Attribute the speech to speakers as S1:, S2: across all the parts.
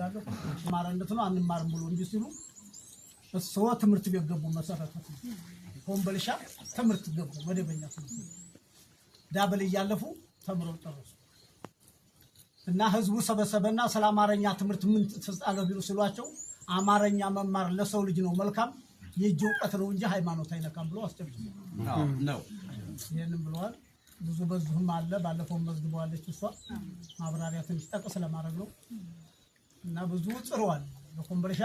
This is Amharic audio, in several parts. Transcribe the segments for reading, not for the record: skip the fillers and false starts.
S1: ፈልጋለሁ ማራንደት ነው አንማርም ብሎ እንጂ ሲሉ ሰው ትምህርት ቤት ገቡ መሰረተ ኮምበልሻ ትምህርት ገቡ መደበኛ ትምህርት ዳብል እያለፉ ተምረው ጨረሱ እና ህዝቡ ሰበሰበና ሰላማረኛ ትምህርት ምን ተጻለ ቢሉ ሲሏቸው አማረኛ መማር ለሰው ልጅ ነው መልካም የጅውቀት ነው እንጂ ሃይማኖት አይነካም ብሎ አስተምሩ ነው ይሄንን ብለዋል ብዙ በዝሁም አለ ባለፈው መዝግበዋለች እሷ ማብራሪያ ትንሽ ጠቅስ ለማድረግ ነው እና ብዙ ጽሯል ለኮምበልሻ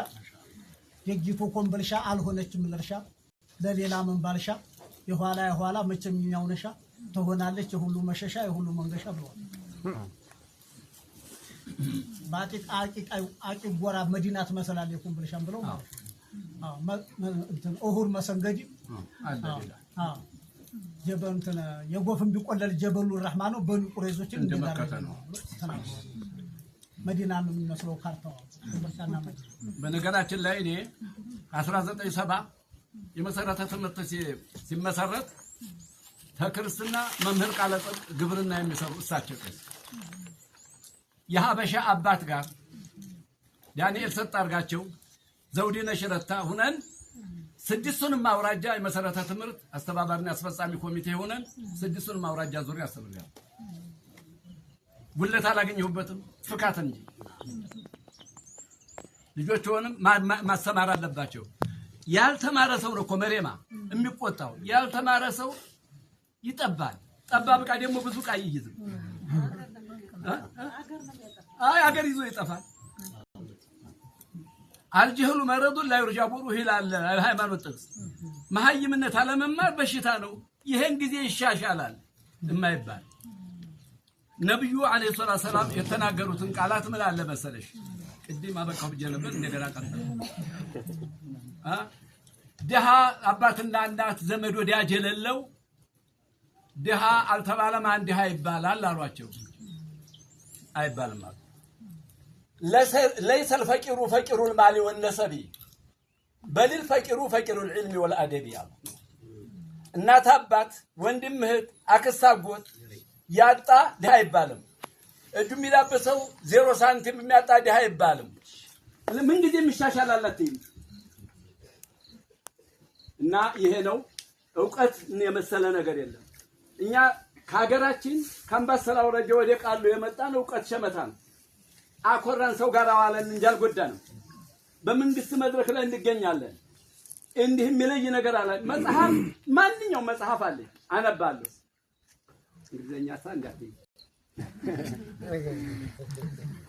S1: የጊቱ ኮምበልሻ አልሆነችም ለርሻ ለሌላ መንባልሻ የኋላ መቸምኛው ነሻ ተሆናለች የሁሉ መሸሻ የሁሉ መንገሻ ብለዋል ባጢ አቂ ጎራ መዲናት መሰላል የኮምበልሻም ብለው እንትን ኦሁር መሰንገዲ ጀበንተና የጎፍም ቢቆለል ጀበሉ ረህማኑ በኑ ቁረይዞችን እንደዳረ ነው መዲና ነው የሚመስለው ካርታው ኮምበልሻና መዲና
S2: በነገራችን ላይ እኔ 1970 የመሰረተ ትምህርት ሲመሰረት ተክርስትና መምህር ቃለጠ ግብርና የሚሰሩ እሳቸው የሀበሻ አባት ጋር ዳንኤል ሰጣርጋቸው ዘውዲነ ሽረታ ሆነን ስድስቱንም ማውራጃ የመሰረተ ትምህርት አስተባባሪና አስፈጻሚ ኮሚቴ ሆነን ስድስቱንም ማውራጃ ዙሪያ አስተባባሪ ጉልለት አላገኘሁበትም ፍካት እንጂ ልጆቹንም ማስተማር አለባቸው ያልተማረ ሰው ነው ኮመሬማ የሚቆጣው ያልተማረ ሰው ይጠባል ጠባብ ቃ ደግሞ ብዙ ቃ ይይዝ አገር ይዞ ይጠፋል አልጀህሉ መረዱ ላይ ወርጃቡሩ ይላል ሃይማኖት ጥቅስ መሐይምነት አለመማር በሽታ ነው ይሄን ጊዜ ይሻሻላል የማይባል ነብዩ አለይሂ ሰላም የተናገሩትን ቃላት ምን አለ መሰለሽ ቅድም አበቃው በጀነበት እንደገና ቀጥታ ደሃ አባትና እናት ዘመድ ወዳጅ የሌለው ደሃ አልተባለም አንድ ደሃ ይባላል አሏቸው አይባልም ليس الفقير فقير المال والنسب بل الفقير فقير العلم والادب እናት አባት ወንድም እህት አክስት አጎት ያጣ ደሃ አይባልም እጁ የሚላበሰው 0 ሳንቲም የሚያጣ ደሃ አይባልም ምን ጊዜ የሚሻሻላላት እና ይሄ ነው ዕውቀት የመሰለ ነገር የለም እኛ ከሀገራችን ካምባሰላ ወረጀ ወደ ቃሉ የመጣን ዕውቀት ሸመታ ነው አኮራን ሰው ጋር አዋለን እንጂ አልጎዳንም በመንግስት መድረክ ላይ እንገኛለን እንዲህ የሚለይ ነገር አለ መጽሐፍ ማንኛው መጽሐፍ አለ አነባለሁ እንግሊዘኛ ሳንጋት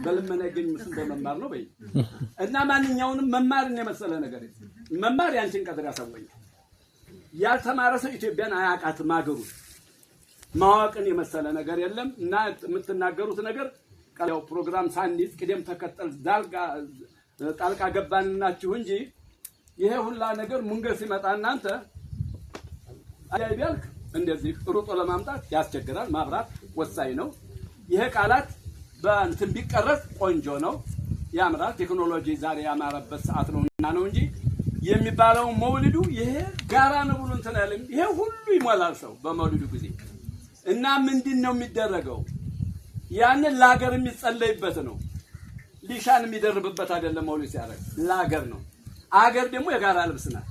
S2: በልመና ግን ምስል በመማር ነው በይ እና ማንኛውንም መማርን የመሰለ ነገር መማር ያንቺን ቀድር ያሳወኛል ያልተማረ ሰው ኢትዮጵያን አያቃትም አገሩ ማዋቅን የመሰለ ነገር የለም እና የምትናገሩት ነገር ቀላው ፕሮግራም ሳንዲስ ቅደም ተከተል ጣልቃ ገባንናችሁ እንጂ ይሄ ሁላ ነገር ሙንገስ ይመጣ እናንተ አይያልክ እንደዚህ ሩጦ ለማምጣት ያስቸግራል ማብራት ወሳኝ ነው ይሄ ቃላት በእንትን ቢቀረጽ ቆንጆ ነው ያምራል ቴክኖሎጂ ዛሬ ያማረበት ሰዓት ነውና ነው እንጂ የሚባለው መውሊዱ ይሄ ጋራ ነው ብሎ እንትን አይደለም ይሄ ሁሉ ይሞላል ሰው በመውሊዱ ጊዜ እና ምንድነው የሚደረገው ያንን ለሀገር የሚጸለይበት ነው ሊሻን የሚደርብበት አይደለም መውሊድ ሲያረግ ለሀገር ነው አገር ደግሞ የጋራ ልብስ ናት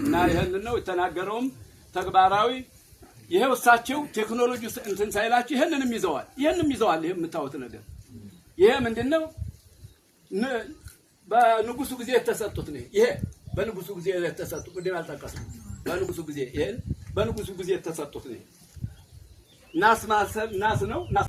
S2: እና ይሄንን ነው የተናገረውም ተግባራዊ ይሄው እሳቸው ቴክኖሎጂ እንትን ሳይላችሁ ይሄንንም ይዘዋል ይሄ የምታውቁት ነገር ይሄ ምንድነው በንጉሱ ጊዜ የተሰጡት ነው ይሄ በንጉሱ ጊዜ የተሰጡ ቅድም አልጠቀስኩም በንጉሱ ጊዜ ይሄን በንጉሱ ጊዜ የተሰጡት ነው ናስ ማሰብ ናስ ነው ናስ